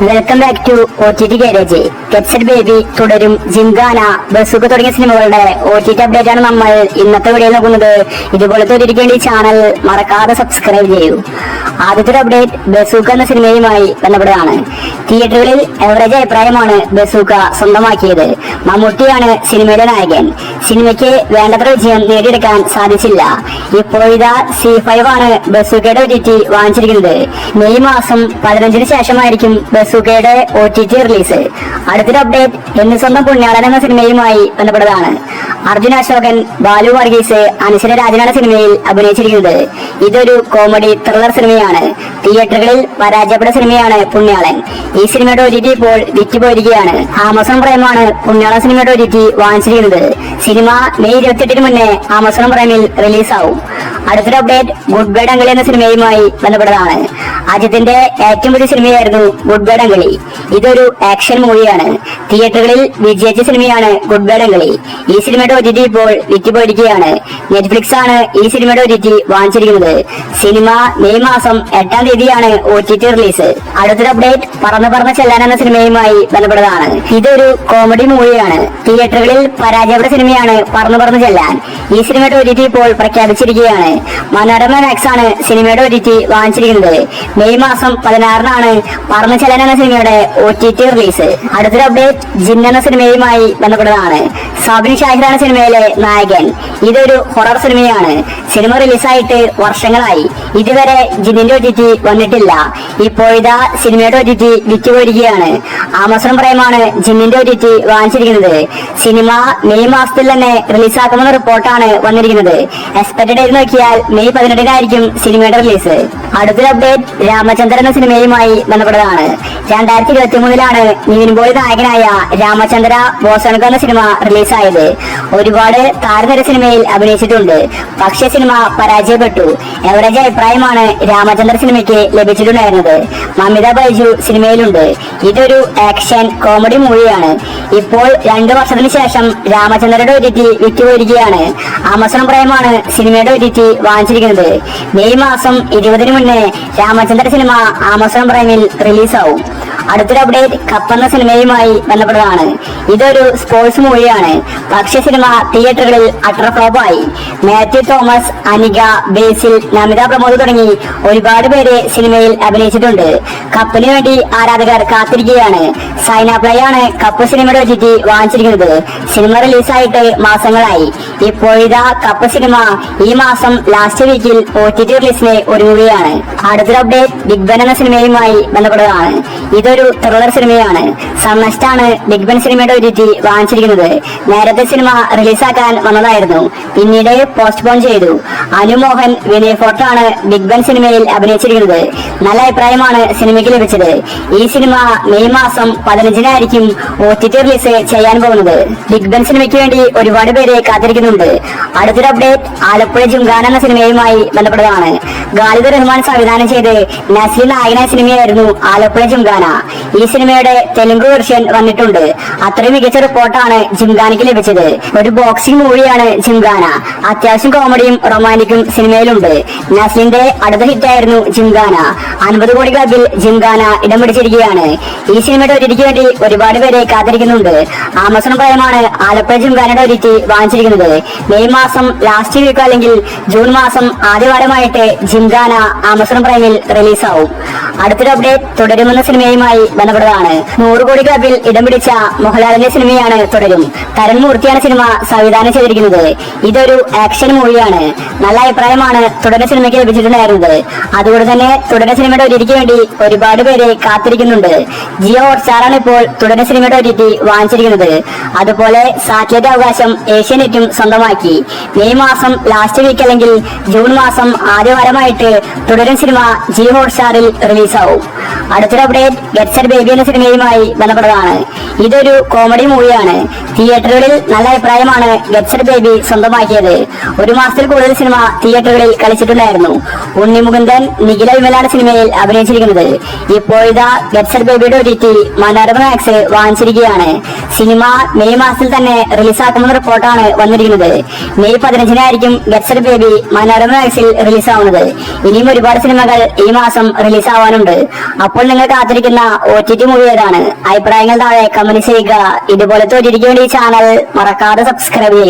Welcome back to OTT garage. Get set baby തുടരും, Gymkhana, bazooka തുടങ്ങിയ സിനിമകളുടെ OTT അപ്ഡേറ്റ് ആണ് നമ്മൾ ഇന്നത്തെ വീഡിയോ നോക്കുന്നത്. ഇതുപോലത്തെ ഒരു ചാനൽ മറക്കാതെ സബ്സ്ക്രൈബ് ചെയ്യൂ. ആദ്യത്തെ ഒരു അപ്ഡേറ്റ് ബസൂക്ക എന്ന സിനിമയുമായി ബന്ധപ്പെട്ടതാണ്. തിയേറ്ററുകളിൽ എവറേജ് അഭിപ്രായമാണ് ബസൂക്ക സ്വന്തമാക്കിയത്. മമ്മൂട്ടിയാണ് സിനിമയിലെ നായകൻ. സിനിമയ്ക്ക് വേണ്ടത്ര വിജയം നേടിയെടുക്കാൻ സാധിച്ചില്ല. ഇപ്പോഴിതാ C5 ആണ് ബസൂക്കയുടെ OTT വാങ്ങിച്ചിരിക്കുന്നത്. മെയ് മാസം 15-ന് ശേഷമായിരിക്കും ബസൂക്കയുടെ OTT റിലീസ്. അടുത്തൊരു അപ്ഡേറ്റ് എന്ന് സ്വന്തം പുണ്യാളൻ എന്ന സിനിമയുമായി ബന്ധപ്പെട്ടതാണ്. അർജുൻ അശോകൻ, ബാലു വർഗീസ്, അനശ്വര രാജനാണ് സിനിമയിൽ അഭിനയിച്ചിരിക്കുന്നത്. ഇതൊരു കോമഡി ത്രില്ലർ സിനിമയാണ്. തിയേറ്ററുകളിൽ പരാജയപ്പെട്ട സിനിമയാണ് പുണ്യാളൻ. ഈ സിനിമയുടെ OTT ഇപ്പോൾ വിറ്റുപോയിരിക്കുകയാണ്. ആമസോൺ പ്രൈമാണ് പുണ്യാളൻ സിനിമയുടെ OTT വാങ്ങിച്ചിരിക്കുന്നത്. സിനിമ മെയ് 28-ന് മുന്നേ ആമസോൺ പ്രൈമിൽ റിലീസാവും. അടുത്തൊരു അപ്ഡേറ്റ് ഗുഡ് ബൈ ഡംഗളി എന്ന സിനിമയുമായി ബന്ധപ്പെട്ടതാണ്. അജിത്തിന്റെ ഏറ്റവും പുതിയ സിനിമയായിരുന്നു ഗുഡ് ബൈ ഡംഗളി. ഇതൊരു ആക്ഷൻ മൂവിയാണ്. തിയേറ്ററുകളിൽ വിജയിച്ച സിനിമയാണ് ഗുഡ് ബൈ ഡംഗളി. ഈ സിനിമയുടെ OTT ഇപ്പോൾ വിറ്റുപോയിരിക്കുകയാണ്. നെറ്റ്ഫ്ലിക്സ് ആണ് ഈ സിനിമയുടെ OTT വാങ്ങിച്ചിരിക്കുന്നത്. സിനിമ മെയ് മാസം 8-ാം തീയതിയാണ് OTT റിലീസ്. അടുത്തൊരു അപ്ഡേറ്റ് പറന്ന് പറന്ന് ചെല്ലാൻ എന്ന സിനിമയുമായി ബന്ധപ്പെട്ടതാണ്. ഇതൊരു കോമഡി മൂവിയാണ്. തിയേറ്ററുകളിൽ പരാജയപ്പെട്ട സിനിമയാണ് പറന്ന് പറന്ന് ചെല്ലാൻ. ഈ സിനിമയുടെ OTT ഇപ്പോൾ പ്രഖ്യാപിച്ചിരിക്കുകയാണ്. മനോരമ മാക്സ് ആണ് സിനിമയുടെ OTT വാങ്ങിച്ചിരിക്കുന്നത്. മെയ് മാസം 16-നാണ് പറന്ന് ചെല്ലാൻ എന്ന സിനിമയുടെ OTT റിലീസ്. അടുത്തൊരു അപ്ഡേറ്റ് ജിൻ എന്ന സിനിമയുമായി ബന്ധപ്പെട്ടതാണ്. സാബിൻ ഷാഹിറാണ് സിനിമയിലെ നായകൻ. ഇതൊരു ഹൊറർ സിനിമയാണ്. സിനിമ റിലീസായിട്ട് വർഷങ്ങളായി. ഇതുവരെ ജിന്നിന്റെ OTT വന്നിട്ടില്ല. ഇപ്പോഴിതാ സിനിമയുടെ OTT വിറ്റുപോയിരിക്കുകയാണ്. ആമസോൺ പ്രൈമാണ് ജിന്നിന്റെ OTT വാങ്ങിച്ചിരിക്കുന്നത്. സിനിമ മെയ് മാസത്തിൽ തന്നെ റിലീസാക്കുമെന്ന റിപ്പോർട്ടാണ് വന്നിരിക്കുന്നത്. എക്സ്പെക്ടഡ് ഡേറ്റ് നോക്കിയാൽ മെയ് 18-നായിരിക്കും സിനിമയുടെ റിലീസ്. അടുത്തൊരു അപ്ഡേറ്റ് രാമചന്ദ്രൻ എന്ന സിനിമയുമായി ബന്ധപ്പെട്ടതാണ്. 2023-ലാണ് നിവിൻ പോളി നായകനായ രാമചന്ദ്ര ബോസനക എന്ന സിനിമ റിലീസായത്. ഒരുപാട് താരനിര സിനിമയിൽ അഭിനയിച്ചിട്ടുണ്ട്. പക്ഷേ സിനിമ പരാജയപ്പെട്ടു. എവറേജ് അഭിപ്രായമാണ് രാമചന്ദ്ര സിനിമയ്ക്ക് ലഭിച്ചിട്ടുണ്ടായിരുന്നത്. മമിത ബൈജു സിനിമയിലുണ്ട്. ഇതൊരു ആക്ഷൻ കോമഡി മൂവിയാണ്. ഇപ്പോൾ 2 വർഷത്തിന് ശേഷം രാമചന്ദ്രയുടെ OTT വിറ്റുപോയിരിക്കുകയാണ്. ആമസോൺ പ്രൈമാണ് സിനിമയുടെ OTT വാങ്ങിച്ചിരിക്കുന്നത്. മെയ് മാസം 20-ന് മുന്നേ രാമചന്ദ്ര സിനിമ ആമസോൺ പ്രൈമിൽ റിലീസാവും. അടുത്തൊരു അപ്ഡേറ്റ് കപ്പ് എന്ന സിനിമയുമായി ബന്ധപ്പെട്ടതാണ്. ഇതൊരു സ്പോർട്സ് മൂവിയാണ്. പക്ഷേ സിനിമ തിയേറ്ററുകളിൽ അട്ടർ ഫ്ലോപ്പായി. മാത്യു തോമസ്, അനിക, ബേസിൽ, നമിത പ്രമോദ് തുടങ്ങി ഒരുപാട് പേര് സിനിമയിൽ അഭിനയിച്ചിട്ടുണ്ട്. കപ്പിന് വേണ്ടി ആരാധകർ കാത്തിരിക്കുകയാണ്. സൈന പ്ലേ ആണ് കപ്പ് സിനിമയുടെ OTT വാങ്ങിച്ചിരിക്കുന്നത്. സിനിമ റിലീസായിട്ട് മാസങ്ങളായി. ഇപ്പോഴിതാ കപ്പ് സിനിമ ഈ മാസം ലാസ്റ്റ് വീക്കിൽ OTT റിലീസിന് ഒരുങ്ങുകയാണ്. അടുത്തൊരു അപ്ഡേറ്റ് ബിഗ് ബൻ എന്ന സിനിമയുമായി ബന്ധപ്പെട്ടതാണ്. ഇതൊരു ത്രില്ലർ സിനിമയാണ്. സൺനെസ്റ്റാണ് ബിഗ് ബൻ സിനിമയുടെ OTT വാങ്ങിച്ചിരിക്കുന്നത്. നേരത്തെ സിനിമ റിലീസാക്കാൻ വന്നതായിരുന്നു, പിന്നീട് പോസ്റ്റ്പോൺ ചെയ്തു. അനുമോഹൻ, വിനയ് ഫോർട്ട് ആണ് ബിഗ് ബൻ സിനിമയിൽ അഭിനയിച്ചിരിക്കുന്നത്. നല്ല അഭിപ്രായമാണ് സിനിമയ്ക്ക് ലഭിച്ചത്. ഈ സിനിമ മെയ് മാസം 15-നായിരിക്കും OTT റിലീസ് ചെയ്യാൻ പോകുന്നത്. ബിഗ് ബൻ സിനിമയ്ക്ക് വേണ്ടി ഒരുപാട് പേര് കാത്തിരിക്കുന്നുണ്ട്. അടുത്തൊരു അപ്ഡേറ്റ് ആലപ്പുഴ ജിംഖാന എന്ന സിനിമയുമായി ബന്ധപ്പെട്ടതാണ്. ഖാലിദ് റഹ്മാൻ സംവിധാനം ചെയ്ത് നസ്ലി നായകനായ സിനിമയായിരുന്നു ആലപ്പുഴ ജിംഖാന. ഈ സിനിമയുടെ തെലുങ്ക് വെർഷൻ വന്നിട്ടുണ്ട്. അത്രയും മികച്ച റിപ്പോർട്ടാണ് ജിംഖാനയ്ക്ക് ലഭിച്ചത്. ഒരു ബോക്സിംഗ് മൂവിയാണ് ജിംഖാന. അത്യാവശ്യം കോമഡിയും റൊമാന്റിക്കും സിനിമയിലുണ്ട്. നസ്ലിന്റെ അടുത്ത ഹിറ്റായിരുന്നു ജിംഖാന. 50 കോടി ക്ലബിൽ ജിംഖാന ഇടം പിടിച്ചിരിക്കുകയാണ്. ഈ സിനിമയുടെ OTTക്ക് വേണ്ടി ഒരുപാട് പേരെ കാത്തിരിക്കുന്നുണ്ട്. ആമസോൺ പ്രൈമാണ് ആലപ്പുഴ ജിംഖാനയുടെ OTT വാങ്ങിച്ചിരിക്കുന്നത്. മെയ് മാസം ലാസ്റ്റ് വീക്ക് അല്ലെങ്കിൽ ജൂൺ മാസം ആദ്യവാരമായിട്ട് ജിംഖാന ആമസോൺ പ്രൈമിൽ റിലീസാവും. അടുത്തൊരു അപ്ഡേറ്റ് തുടരുമെന്ന സിനിമയുമായി ബന്ധപ്പെട്ടതാണ്. 100 കോടി ക്ലബിൽ ഇടം പിടിച്ച മോഹൻലാലിന്റെ സിനിമയാണ് തുടരും. തരൺ മൂർത്തിയാണ് സിനിമ സംവിധാനം ചെയ്തിരിക്കുന്നത്. ഇതൊരു ആക്ഷൻ മൂവിയാണ്. നല്ല അഭിപ്രായമാണ് തുടരുന്ന സിനിമയ്ക്ക് ലഭിച്ചിട്ടുണ്ടായിരുന്നത്. അതുകൊണ്ട് തന്നെ തുടരുന്ന സിനിമയുടെ OTTക്ക് വേണ്ടി ഒരുപാട് പേര് കാത്തിരിക്കുന്നുണ്ട്. ജിയോ ഹോട്ട്സ്റ്റാറാണ് ഇപ്പോൾ തുടരുന്ന സിനിമയുടെ OTT വാങ്ങിച്ചിരിക്കുന്നത്. അതുപോലെ സാറ്റലൈറ്റ് അവകാശം ഏഷ്യാനെറ്റും സ്വന്തമാക്കി. മെയ് മാസം ലാസ്റ്റ് വീക്ക് അല്ലെങ്കിൽ ജൂൺ മാസം ആദ്യവാരമായിട്ട് തുടരുന്ന സിനിമ ജിയോ ഹോട്ട്സ്റ്റാറിൽ റിലീസാവും. അടുത്തൊരു അപ്ഡേറ്റ് ഗെറ്റ് സെറ്റ് ബേബി എന്ന സിനിമയുമായി ബന്ധപ്പെട്ടതാണ്. ഇതൊരു കോമഡി മൂവിയാണ്. തിയേറ്ററുകളിൽ നല്ല അഭിപ്രായമാണ് ഗെറ്റ് സെറ്റ് ബേബി സ്വന്തമാക്കിയത്. 1 മാസത്തിൽ കൂടുതൽ സിനിമ തിയേറ്ററുകളിൽ കളിച്ചിട്ടുണ്ടായിരുന്നു. ഉണ്ണിമുകുന്ദൻ, നിഖില വിമലാണ് സിനിമയിൽ അഭിനയിച്ചിരിക്കുന്നത്. ഇപ്പോഴിതാ ഗെറ്റ് സെറ്റ് ബേബിയുടെ OTT മനോരമ മാക്സ് വാങ്ങിച്ചിരിക്കുകയാണ്. സിനിമ മെയ് മാസത്തിൽ തന്നെ റിലീസാക്കുമെന്ന റിപ്പോർട്ടാണ് വന്നിരിക്കുന്നത്. ചെയ്യുന്നത്. മെയ് 15-നായിരിക്കും ഗെറ്റ് സെറ്റ് ബേബി മനോരമ മാക്സിൽ റിലീസ് ആവുന്നത്. ഇനിയും ഒരുപാട് സിനിമകൾ ഈ മാസം റിലീസ് ആവാനുണ്ട്. അപ്പോൾ നിങ്ങൾ കാത്തിരിക്കുന്ന OTT മൂവി ഏതാണ്? അഭിപ്രായങ്ങൾ താഴെ കമന്റ് ചെയ്യുക. ഇതുപോലത്തെ OTTക്ക് വേണ്ടി ഈ ചാനൽ മറക്കാതെ സബ്സ്ക്രൈബ് ചെയ്യുക.